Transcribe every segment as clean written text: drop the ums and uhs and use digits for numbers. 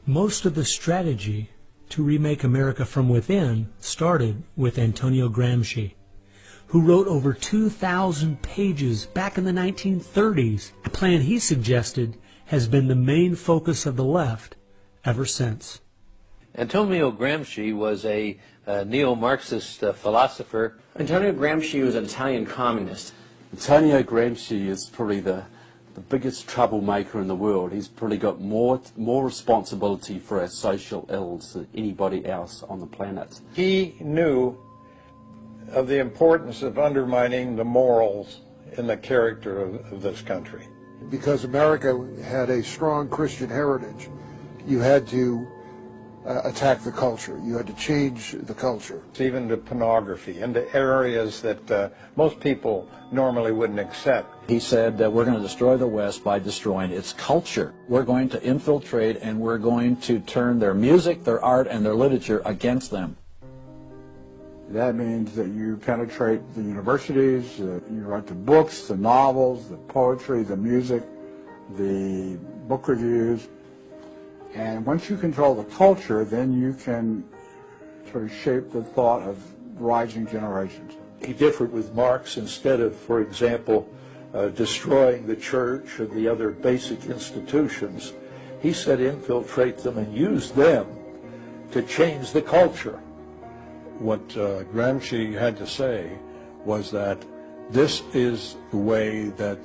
Most of the strategy to remake America from within started with Antonio Gramsci, who wrote over 2,000 pages back in the 1930s. The plan he suggested has been the main focus of the left ever since. Antonio Gramsci was a neo-Marxist philosopher. Antonio Gramsci was an Italian communist. Antonio Gramsci is probably the biggest troublemaker in the world. He's probably got more responsibility for our social ills than anybody else on the planet. He knew of the importance of undermining the morals and the character of this country. Because America had a strong Christian heritage, you had to attack the culture. You had to change the culture. Even to pornography, into areas that most people normally wouldn't accept. He said that we're going to destroy the West by destroying its culture. We're going to infiltrate and we're going to turn their music, their art, and their literature against them. That means that you penetrate the universities, you write the books, the novels, the poetry, the music, the book reviews. And once you control the culture, then you can sort of shape the thought of rising generations. He differed with Marx. Instead of, for example, destroying the church and the other basic institutions, he said infiltrate them and use them to change the culture. What Gramsci had to say was that this is the way that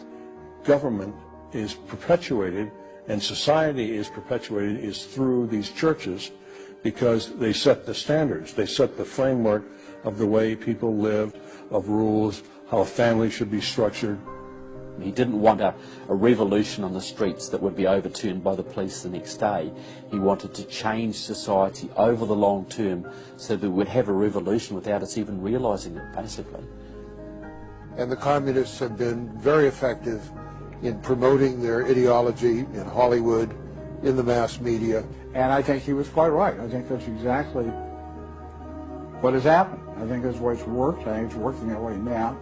government is perpetuated and society is perpetuated is through these churches, because they set the standards, they set the framework of the way people live, of rules, how a family should be structured. He didn't want a revolution on the streets that would be overturned by the police the next day. He wanted to change society over the long term so that we would have a revolution without us even realizing it, basically. And the communists have been very effective in promoting their ideology in Hollywood, in the mass media. And I think he was quite right. I think that's exactly what has happened. I think that's the way it's worked. I think it's working that way now.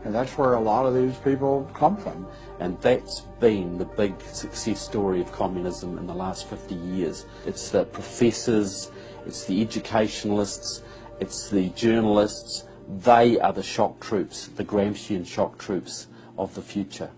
And that's where a lot of these people come from. And that's been the big success story of communism in the last 50 years. It's the professors, it's the educationalists, it's the journalists. They are the shock troops, the Gramscian shock troops of the future.